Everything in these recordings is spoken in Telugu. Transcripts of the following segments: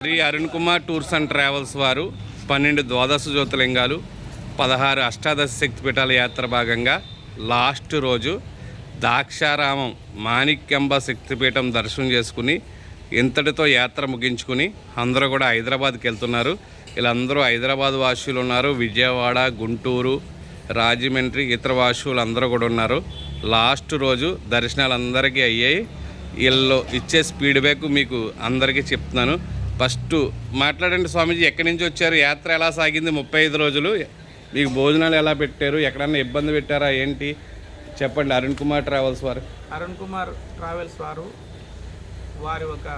Shri Arun Kumar tours and travels వారు 12 ద్వాదశ జ్యోతిర్లింగాలు 16 అష్టాదశ శక్తిపీఠాల యాత్ర భాగంగా లాస్ట్ రోజు ద్రాక్షారామం మాణిక్యాంబ శక్తిపీఠం దర్శనం చేసుకుని ఇంతటితో యాత్ర ముగించుకుని అందరూ కూడా హైదరాబాద్కి వెళ్తున్నారు. వీళ్ళందరూ హైదరాబాద్ వాసులు ఉన్నారు, విజయవాడ, గుంటూరు, రాజమండ్రి, ఇతర వాసులు అందరూ కూడా ఉన్నారు. లాస్ట్ రోజు దర్శనాలు అందరికీ అయ్యాయి. వీళ్ళు ఇచ్చే ఫీడ్బ్యాక్ మీకు అందరికీ చెప్తున్నాను. ఫస్ట్ మాట్లాడండి స్వామీజీ, ఎక్కడి నుంచి వచ్చారు, యాత్ర ఎలా సాగింది, 35 రోజులు మీకు భోజనాలు ఎలా పెట్టారు, ఎక్కడన్నా ఇబ్బంది పెట్టారా ఏంటి చెప్పండి. అరుణ్ కుమార్ ట్రావెల్స్ వారు వారి ఒక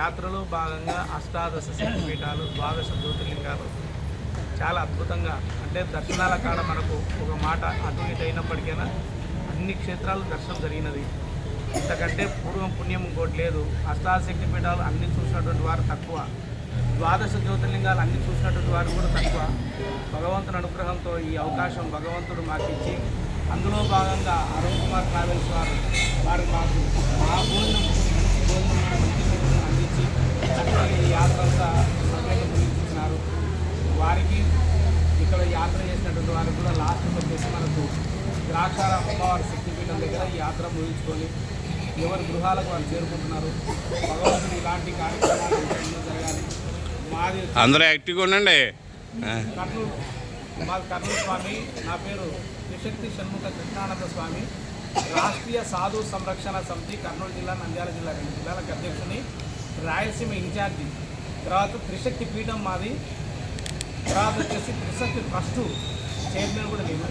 యాత్రలో భాగంగా అష్టాదశ శక్తిపీఠాలు, ద్వాదశ జ్యోతిర్లింగాలు చాలా అద్భుతంగా, అంటే దర్శనాల కాడ మనకు ఒక మాట అటు ఇటు అయినప్పటికైనా అన్ని క్షేత్రాలు దర్శనం జరిగినది. ఇంతకంటే పూర్వం పుణ్యం ఇంకోటి లేదు. అష్టాదశ శక్తిపీఠాలు అన్ని చూసినటువంటి వారు తక్కువ, ద్వాదశ జ్యోతిర్లింగాలు అన్ని చూసినటువంటి వారు కూడా తక్కువ. భగవంతుని అనుగ్రహంతో ఈ అవకాశం భగవంతుడు మాకు ఇచ్చి, అందులో భాగంగా అరుణ్ కుమార్ ట్రావెల్స్ వారు మాకు మా భోజనం అందించి చక్కగా ఈ యాత్ర అంతా సమయంలో ముగించుకున్నారు. వారికి ఇక్కడ యాత్ర చేసినటువంటి వారికి కూడా లాస్ట్కి వచ్చేసి మనకు ద్రాక్షారామ అమ్మవారి శక్తిపీఠం దగ్గర ఈ యాత్ర ముగించుకొని ఎవరి గృహాలకు వారు చేరుకుంటున్నారు. భగవంతుడు ఇలాంటి కార్యక్రమాలు ఎన్నో జరగాలి. మాది అందరూ యాక్టివ్గా ఉండండి. మాది కర్నూలు స్వామి. నా పేరు త్రిశక్తి షణ్ముఖ కృష్ణానంద స్వామి. రాష్ట్రీయ సాధు సంరక్షణ సమితి కర్నూలు జిల్లా, నంద్యాల జిల్లా 2 జిల్లాలకు అధ్యక్షుని, రాయలసీమ ఇన్ఛార్జి. తర్వాత త్రిశక్తి పీఠం మాది. తర్వాత వచ్చేసి త్రిశక్తి ట్రస్టు చైర్మన్ కూడా నేను.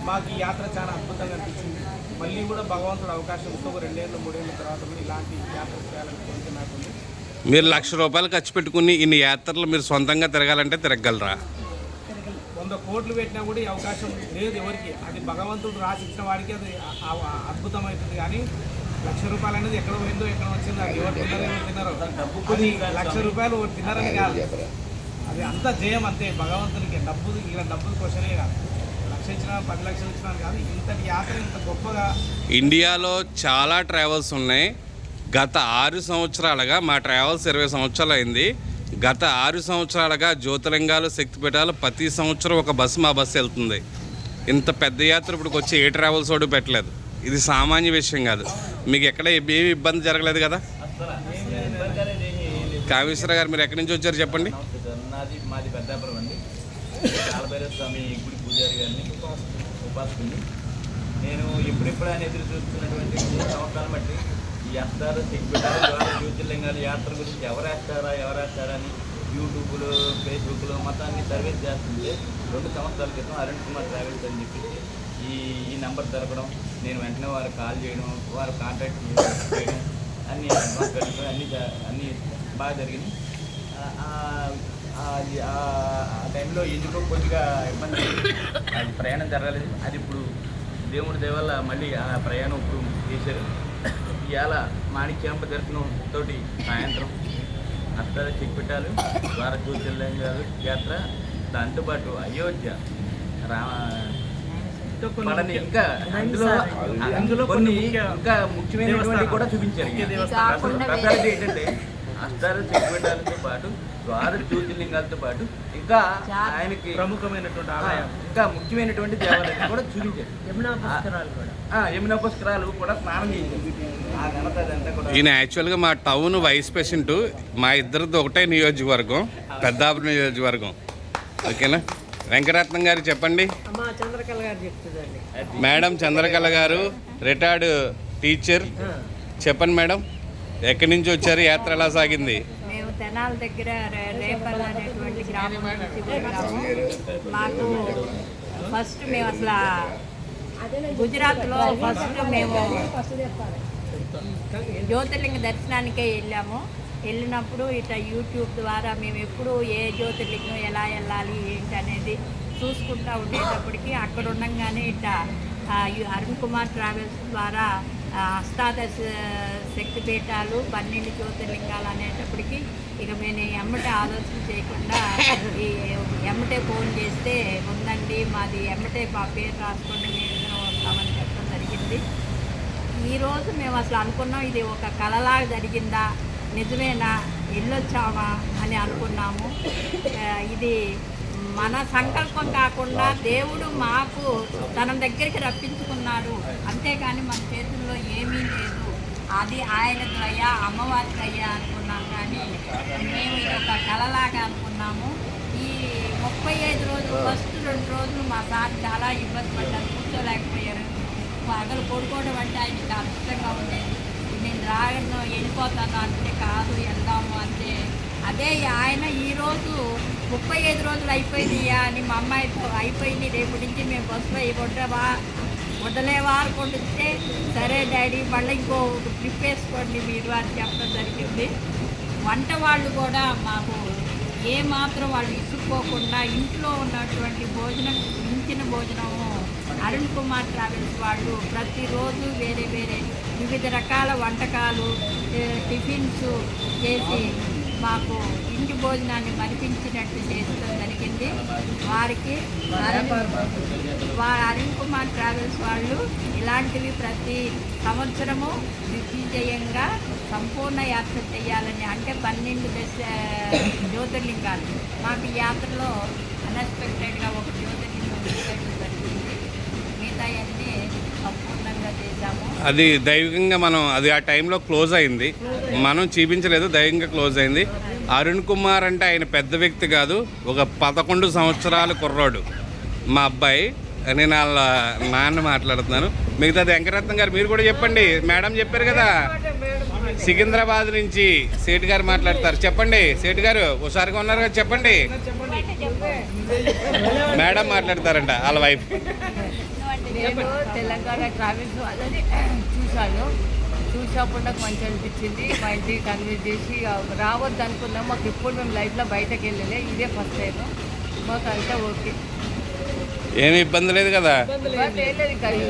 మాకు ఈ యాత్ర చాలా అద్భుతంగా అనిపించింది. మళ్ళీ కూడా భగవంతుడు అవకాశం ఇస్తూ 2 ఏళ్ళు 3 ఏళ్ళ తర్వాత కూడా ఇలాంటి యాత్ర చేయాలని కోరిక నాకుంది. మీరు ₹1,00,000 ఖర్చు పెట్టుకుని ఇన్ని యాత్రలు మీరు సొంతంగా తిరగాలంటే తిరగలరా? 100 కోట్లు పెట్టినా కూడా ఈ అవకాశం లేదు ఎవరికి. అది భగవంతుడు రాసిచ్చిన వాడికి అది అద్భుతమవుతుంది. కానీ ₹1,00,000 అనేది ఎక్కడ పోయిందో ఎక్కడ వచ్చిందో, అది ఎవరు తిన్నారో ఎవరు తిన్నారో, అది ₹1,00,000 ఎవరు తిన్నారని కాదు. అది అంతా జయం అంతే భగవంతునికి. డబ్బులు క్వశ్చనే కాదు. 1,00,000 ఇచ్చినా 10 లక్షలు ఇచ్చినా కాదు. ఇంతటి యాత్ర ఇంత గొప్పగా ఇండియాలో చాలా ట్రావెల్స్ ఉన్నాయి. గత 6 సంవత్సరాలుగా మా ట్రావెల్స్ 20 సంవత్సరాలు అయింది. గత 6 సంవత్సరాలుగా జ్యోతిర్లింగాలు, శక్తిపీఠాలు ప్రతి సంవత్సరం ఒక బస్సు మా బస్సు వెళ్తుంది. ఇంత పెద్ద యాత్ర ఇప్పుడు వచ్చి ఏ ట్రావెల్స్ వాడు పెట్టలేదు. ఇది సామాన్య విషయం కాదు. మీకు ఎక్కడ ఏమి ఇబ్బంది జరగలేదు కదా? కామేశ్వర గారు, మీరు ఎక్కడి నుంచి వచ్చారు చెప్పండి. మాది పెద్దాపురం అండి. కాలభైరవ స్వామి గుడి పూజారి గారిని ఉపాసకుని. నేను ఎప్పుడెప్పుడైనా ఎదురు చూస్తున్నటువంటి 3 సంవత్సరాలు బట్టి ఈ అష్టాదశ శక్తిపీఠాలు, ద్వాదశ జ్యోతిర్లింగాల యాత్ర గురించి ఎవరేస్తారా అని యూట్యూబ్లో, ఫేస్బుక్లో మొత్తాన్ని సర్వీస్ చేస్తుంటే 2 సంవత్సరాల క్రితం అరుణ్ కుమార్ ట్రావెల్స్ అని చెప్పేసి ఈ నెంబర్ దొరకడం, నేను వెంటనే వారు కాల్ చేయడం, వారు కాంటాక్ట్ చేయడం, అన్నీ అడ్వాన్స్ పెట్టడం, అన్నీ బాగా జరిగింది. ఆ టైంలో ఎందుకో కొద్దిగా ఇబ్బంది, అది ప్రయాణం జరగలేదు. అది ఇప్పుడు దేవుడి దయ వల్ల మళ్ళీ ఆ ప్రయాణం ఇప్పుడు చేశారు. ఇవాళ మాణిక్యాంబ దర్శనంతో సాయంత్రం అష్టాదశ శక్తిపీఠాలు, ద్వాదశ జ్యోతిర్లింగాలు యాత్ర, దాంతోపాటు అయోధ్య ఇంకా అందులో కొన్ని ఇంకా ముఖ్యమైనటువంటి కూడా చూపించారు. స్పెషాలిటీ ఏంటంటే అష్టాదశ శక్తిపీఠాలతో పాటు ద్వాదశ జ్యోతిర్లింగాలతో పాటు ఇంకా ఆయనకి ప్రముఖమైనటువంటి ఆలయం, ఇంకా ముఖ్యమైనటువంటి దేవాలయం కూడా చూపించారు. యమునా పుష్కరాలు కూడా స్నానం చేయించారు. ఆ ఘనత అదంతా కూడా. ఈయన యాక్చువల్గా మా టౌన్ వైస్ ప్రెసిడెంట్. మా ఇద్దరిది ఒకటే నియోజకవర్గం, పెద్దాపురం నియోజకవర్గం. ఓకేనా? వెంకటరత్నం గారు చెప్పండి. మేడం చంద్రకళ గారు రిటైర్డ్ టీచర్. చెప్పండి మేడం, ఎక్కడి నుంచి వచ్చారు, యాత్ర ఎలా సాగింది? మేము తెనాల దగ్గర రేపల్ అనేటువంటి గ్రామం నుంచి వచ్చాము. మాకు ఫస్ట్ మేము అసలు గుజరాత్లో ఫస్ట్ మేము జ్యోతిర్లింగ దర్శనానికే వెళ్ళినప్పుడు ఇట్లా యూట్యూబ్ ద్వారా మేము ఎప్పుడు ఏ జ్యోతిర్లింగం ఎలా వెళ్ళాలి ఏంటి అనేది చూసుకుంటూ ఉండేటప్పటికి అక్కడ ఉండగానే ఇట్లా అరుణ్ కుమార్ ట్రావెల్స్ ద్వారా అష్టాదశ శక్తిపీఠాలు, 12 జ్యోతిర్లింగాలు అనేటప్పటికి ఇక మేము ఎమ్మటే ఆలోచన చేయకుండా ఎమ్మటే ఫోన్ చేస్తే ఉందండి మాది, ఎమ్మటే మా పేరు రాసుకోండి, మేము వస్తామని చెప్పడం జరిగింది. ఈరోజు మేము అసలు అనుకున్నాం ఇది ఒక కళలాగా జరిగిందా, నిజమేనా వెళ్ళొచ్చామా అని అనుకున్నాము. ఇది మన సంకల్పం కాకుండా దేవుడు మాకు తన దగ్గరికి రప్పించుకున్నాడు, అంతేకాని మన చేతుల్లో ఏమీ లేదు. అది ఆయన దయ, అమ్మవారి దయ అనుకున్నాం. కానీ మేము ఇది ఒక కళలాగా అనుకున్నాము. ఈ 35 రోజులు ఫస్ట్ 2 రోజులు మా సార్ చాలా ఇబ్బంది పడ్డారు, కూర్చోలేకపోయారు. పగలు పడుకోవడం అంటే ఆయనకి కష్టంగా ఉండేది. నేను రాను వెళ్ళిపోతాను అంటే కాదు వెళ్దాము అంటే అదే ఆయన ఈరోజు 35 రోజులు అయిపోయినాయా అని మా అమ్మాయితో అయిపోయింది, రేపు నుంచి మేము బస్సులో వదలేవారు కొండిస్తే సరే డాడీ మళ్ళీ ఇంకో ట్రిప్ వేసుకోండి మీరు అని చెప్పడం జరిగింది. వంట వాళ్ళు కూడా మాకు ఏమాత్రం వాళ్ళు ఇసుక్కోకుండా ఇంట్లో ఉన్నటువంటి భోజనం, మించిన భోజనము అరుణ్ కుమార్ ట్రావెల్స్ వాళ్ళు ప్రతిరోజు వేరే వేరే వివిధ రకాల వంటకాలు, టిఫిన్స్ చేసి మాకు ఇంటి భోజనాన్ని మరిపించినట్టు చేయడం జరిగింది. వారికి అరుణ్ కుమార్ ట్రావెల్స్ వాళ్ళు ఇలాంటివి ప్రతి సంవత్సరము దిగ్విజయంగా సంపూర్ణ యాత్ర చేయాలని, అంటే 12 జ్యోతిర్లింగాలు మాకు ఈ యాత్రలో అన్ఎక్స్పెక్టెడ్గా ఒక జ్యోతిర్లింగం చేయడం జరిగింది. మిగతా అన్నీ సంపూర్ణంగా చేశాము. అది దైవికంగా మనం అది ఆ టైంలో క్లోజ్ అయింది, మనం చూపించలేదు, దైవికంగా క్లోజ్ అయింది. అరుణ్ కుమార్ అంటే ఆయన పెద్ద వ్యక్తి కాదు, ఒక 11 సంవత్సరాల కుర్రాడు మా అబ్బాయి. నేను వాళ్ళ నాన్న మాట్లాడుతున్నాను. మిగతాది వెంకటరత్నం గారు మీరు కూడా చెప్పండి. మేడం చెప్పారు కదా, సికింద్రాబాద్ నుంచి సేటు గారు మాట్లాడతారు. చెప్పండి సేటు గారు, హుషారుగా ఉన్నారు కదా, చెప్పండి. మేడం మాట్లాడతారంట వాళ్ళ వైఫ్. నేను తెలంగాణ ట్రావెల్స్ వాళ్ళని చూసినప్పుడు నాకు మంచి అనిపించింది. మా ఇంటికి కన్విన్స్ చేసి రావద్దు అనుకున్నాం. మాకు ఎప్పుడు మేము లైఫ్లో బయటకు వెళ్ళలే, ఇదే ఫస్ట్ టైం. మాకు అంతా ఓకే, ఏమి ఇబ్బంది లేదు కదా.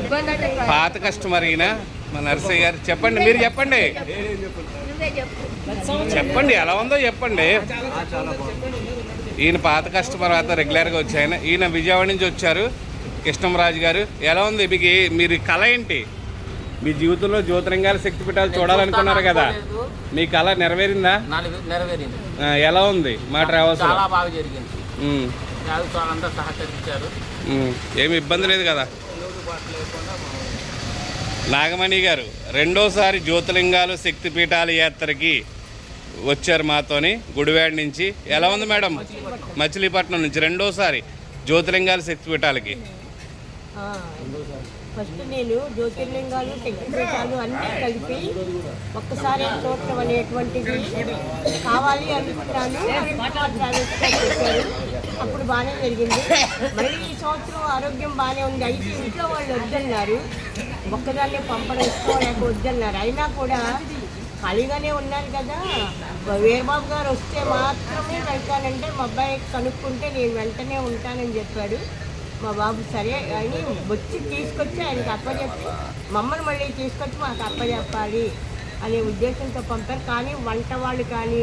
ఇబ్బంది అంటే పాత కస్టమర్ ఈయన మా నర్సయ్య గారు. చెప్పండి, మీరు చెప్పండి, చెప్పండి ఎలా ఉందో చెప్పండి. ఈయన పాత కస్టమర్, అయితే రెగ్యులర్గా వచ్చి ఈయన విజయవాడ నుంచి వచ్చారు. కృష్ణంరాజు గారు ఎలా ఉంది మీకు? మీరు కళ ఏంటి? మీ జీవితంలో జ్యోతిర్లింగాల శక్తిపీఠాలు చూడాలనుకున్నారు కదా, మీ కళ నెరవేరిందా? నెరవేరింది. ఎలా ఉంది మా ట్రావెల్స్? చాలా బాగా జరిగింది. వాళ్ళంతా సహకరించారు. ఏమి ఇబ్బంది లేదు కదా. నాగమణి గారు రెండోసారి జ్యోతిర్లింగాలు శక్తిపీఠాల యాత్రకి వచ్చారు మాతోని గుడివాడ నుంచి. ఎలా ఉంది మేడం? మచిలీపట్నం నుంచి రెండోసారి జ్యోతిర్లింగాల శక్తిపీఠాలకి. ఫస్ట్ నేను జ్యోతిర్లింగాలు, శక్తిపీఠాలు అన్నీ కలిపి ఒక్కసారి చూడటం అనేటువంటిది కావాలి అనుకుంటాను. చెప్పారు, అప్పుడు బాగానే జరిగింది. మళ్ళీ ఈ సంవత్సరం ఆరోగ్యం బాగానే ఉంది. అయితే ఇంట్లో వాళ్ళు వద్దన్నారు, ఒక్కదాన్నే పంపడం ఇష్టం లేక వద్దన్నారు. అయినా కూడా ఖాళీగానే ఉన్నారు కదా, వీరబాబు గారు వస్తే మాత్రమే వెళ్తానంటే మా అబ్బాయి కనుక్కుంటే నేను వెంటనే ఉంటానని చెప్పాడు. మా బాబు సరే అని వచ్చి తీసుకొచ్చి ఆయనకి అప్పచెప్పి మమ్మల్ని మళ్ళీ తీసుకొచ్చి మాకు అప్పచెప్పాలి అనే ఉద్దేశంతో పంపారు. కానీ వంట వాళ్ళు కానీ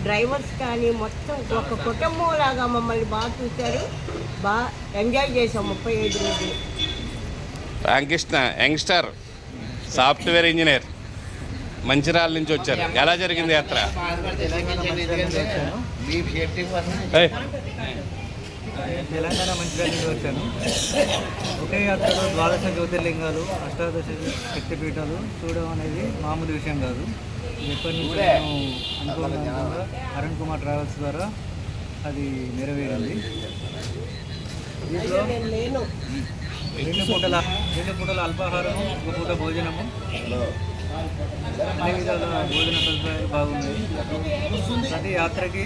డ్రైవర్స్ కానీ మొత్తం ఒక కుటుంబం లాగా మమ్మల్ని బాగా చూశారు, బాగా ఎంజాయ్ చేసాం 35 రోజులు. Ramakrishna youngster software engineer Mancherial నుంచి వచ్చారు. ఎలా జరిగింది యాత్ర? తెలంగాణ మంచిర్యాల నుంచి వచ్చాను. ఒకే యాత్రలో 12 జ్యోతిర్లింగాలు, 18 శక్తిపీఠాలు చూడడం అనేది మామూలు విషయం కాదు. ఎప్పటి నుంచి నేను అనుకున్నా అరుణ్ కుమార్ ట్రావెల్స్ ద్వారా అది నెరవేరింది. దీంట్లో 2 పూటల అల్పాహారము, 1 పూట భోజనము, అన్ని విధాల భోజన సదుపాయాలు బాగున్నాయి. ప్రతి యాత్రకి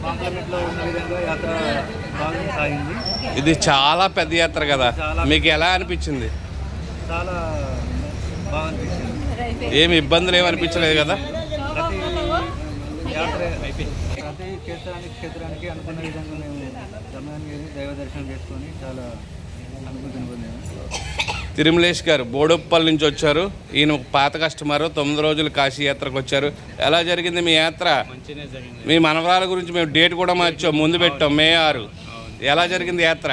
కాంప్లిమెంట్లో ఉన్న విధంగా యాత్ర బాగా సాగింది. ఇది చాలా పెద్ద యాత్ర కదా, మీకు ఎలా అనిపించింది? చాలా బాగా అనిపించింది. ఏమి ఇబ్బందులు ఏమనిపించలేదు కదా? ప్రతి యాత్ర ప్రతి క్షేత్రానికి అనుకున్న విధంగా మేము సమయాన్ని దైవ దర్శనం చేసుకొని చాలా అనుభూతిని పొందాము. తిరుమలేష్ గారు బోడుప్పల్ నుంచి వచ్చారు. ఈయన ఒక పాత కస్టమర్, 9 రోజులు కాశీ యాత్రకు వచ్చారు. ఎలా జరిగింది మీ యాత్ర? మీ మనవరాల గురించి మేము డేట్ కూడా మార్చాం, ముందు పెట్టాం మే 6. ఎలా జరిగింది యాత్ర?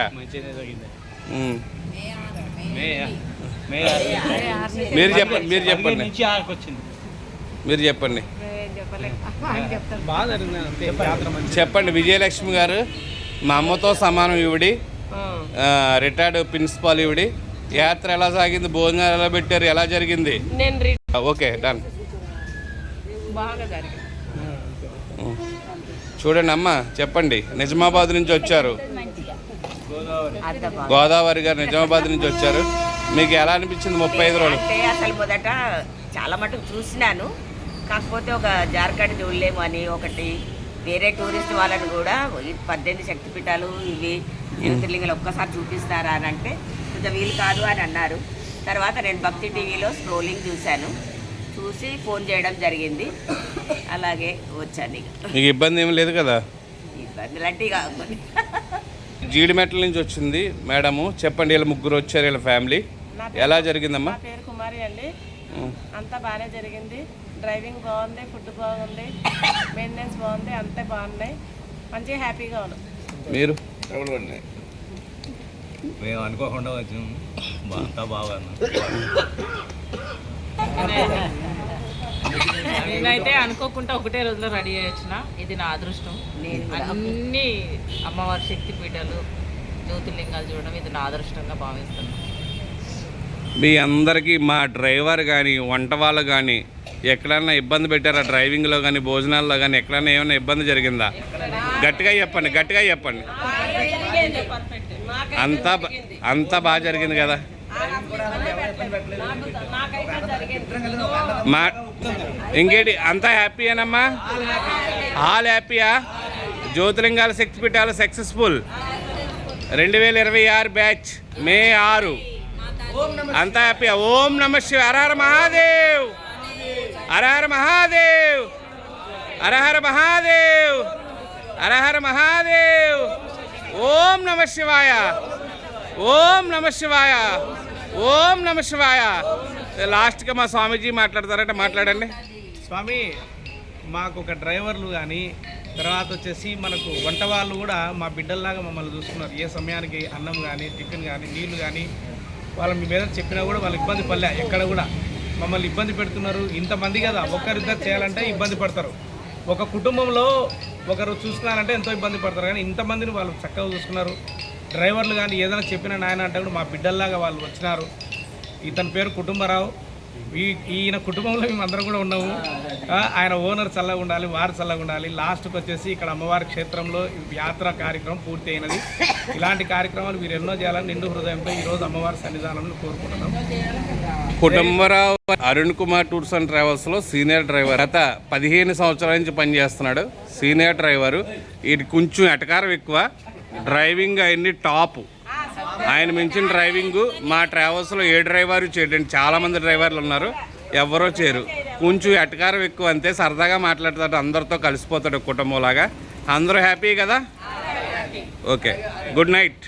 మీరు చెప్పండి. చెప్పలేము ఆయన చెప్తారు. బాగా జరిగింది అంతే యాత్ర మంచి. చెప్పండి విజయలక్ష్మి గారు, మా అమ్మతో సమానం ఈవిడి, రిటైర్డ్ ప్రిన్సిపాల్ ఈవిడి. యాత్ర ఎలా సాగింది, భోజనాలు ఎలా పెట్టారు, ఎలా జరిగింది? Okay done. బాగా జరిగింది. చూడండి అమ్మ, చెప్పండి. నిజామాబాద్ నుంచి వచ్చారు, గోదావరి గారు నిజామాబాద్ నుంచి వచ్చారు. మీకు ఎలా అనిపించింది 35 రోజులు? అంటే అసలు మొదట చాలా మటుకు చూసినాను, కాకపోతే ఒక జార్ఖండ్ చూడలేము అని ఒకటి, వేరే టూరిస్ట్ వాళ్ళని కూడా ఈ 18 శక్తిపీఠాలు ఇవి జ్యోతిర్లింగాలు ఒక్కసారి చూపిస్తారా అని అంటే కొంచెం వీలు కాదు అని అన్నారు. తర్వాత నేను భక్తి టీవీలో స్క్రోలింగ్ చూసి ఫోన్ చేయడం జరిగింది, అలాగే వచ్చాను. ఇక మీకు ఇబ్బంది ఏమి లేదు కదా? ఇబ్బందులు అంటే ఇక జీడిమెట్ల నుంచి వచ్చింది మేడము. చెప్పండి, వీళ్ళ ముగ్గురు వచ్చారు, వీళ్ళ ఫ్యామిలీ. ఎలా జరిగిందమ్మా? పేరు కుమారి అండి. అంతా బాగానే జరిగింది. డ్రైవింగ్ బాగుంది, ఫుడ్ బాగుంది, మెయింటెనెన్స్ బాగుంది, అంతే బాగున్నాయి. మంచిగా హ్యాపీగా ఉన్నాం. మీరు? మేము అనుకోకుండా వచ్చాము, అంతా బాగా. నేనైతే అనుకోకుండా ఒకటే రోజులో రెడీ అయ్యొచ్చిన. ఇది నా అదృష్టం. అన్ని అమ్మవారి శక్తిపీఠాలు జ్యోతిర్లింగాలు చూడడం ఇది నా అదృష్టంగా భావిస్తున్నాను. మీ అందరికీ మా డ్రైవర్ కానీ వంట వాళ్ళు కానీ ఎక్కడన్నా ఇబ్బంది పెట్టారా? డ్రైవింగ్లో కానీ భోజనాల్లో కానీ ఎక్కడన్నా ఏమైనా ఇబ్బంది జరిగిందా? గట్టిగా చెప్పండి, గట్టిగా చెప్పండి. అంతా బాగా జరిగింది కదా? మా ఇంకేంటి, అంతా హ్యాపీయేనమ్మా? ఆల్ హ్యాపీయా? జ్యోతిర్లింగాల శక్తిపీఠాలు సక్సెస్ఫుల్. 2026 బ్యాచ్ మే 6 అంతా హ్యాపీయా? ఓం నమ శివ. హరహర మహాదేవ్, హరహర మహాదేవ్, హరహర మహాదేవ్, హరహర మహాదేవ్. ఓం నమ శివాయ, ఓం నమ శివాయ, ఓం నమ శివాయ. లాస్ట్గా మా స్వామీజీ మాట్లాడతారంటే మాట్లాడండి. స్వామి, మాకు ఒక డ్రైవర్లు కానీ తర్వాత వచ్చేసి మనకు వంట వాళ్ళు కూడా మా బిడ్డల్లాగా మమ్మల్ని చూసుకున్నారు. ఏ సమయానికి అన్నం కానీ టిఫిన్ కానీ నీళ్లు కానీ వాళ్ళు మీ మీద చెప్పినా కూడా వాళ్ళు ఇబ్బంది పడలే. ఎక్కడ కూడా మమ్మల్ని ఇబ్బంది పెడుతున్నారు. ఇంతమంది కదా, ఒక్కరిద్దరు చేయాలంటే ఇబ్బంది పడతారు. ఒక కుటుంబంలో ఒకరు చూసుకున్నారంటే ఎంతో ఇబ్బంది పడతారు, కానీ ఇంతమందిని వాళ్ళు చక్కగా చూసుకున్నారు. డ్రైవర్లు కానీ ఏదైనా చెప్పిన నాయన అంటే కూడా మా బిడ్డల్లాగా వాళ్ళు వచ్చినారు. ఇతని పేరు కుటుంబరావు. ఈయన కుటుంబంలో మేము అందరం కూడా ఉన్నాము. ఆయన ఓనర్ చల్లగా ఉండాలి, వారు చల్లగా ఉండాలి. లాస్ట్కి వచ్చేసి ఇక్కడ అమ్మవారి క్షేత్రంలో యాత్ర కార్యక్రమం పూర్తి అయినది. ఇలాంటి కార్యక్రమాలు మీరు ఎన్నో చేయాలని నిండు హృదయంతో ఈరోజు అమ్మవారి సన్నిధానంలో కోరుకుంటున్నాం. కుటుంబరావు అరుణ్ కుమార్ టూర్స్ అండ్ ట్రావెల్స్లో సీనియర్ డ్రైవర్. గత 15 సంవత్సరాల నుంచి పనిచేస్తున్నాడు. Senior driver. ఇది కొంచెం ఎటకారం ఎక్కువ, డ్రైవింగ్ అన్ని టాప్. ఆయన మించిన డ్రైవింగ్ మా ట్రావెల్స్లో ఏ డ్రైవరు చేయడండి. చాలామంది డ్రైవర్లు ఉన్నారు, ఎవరో చేయరు. కొంచెం ఎటకారం ఎక్కువ, అంతే. సరదాగా మాట్లాడతాడు, అందరితో కలిసిపోతాడు కుటుంబంలాగా. అందరూ హ్యాపీ కదా? Okay, good night.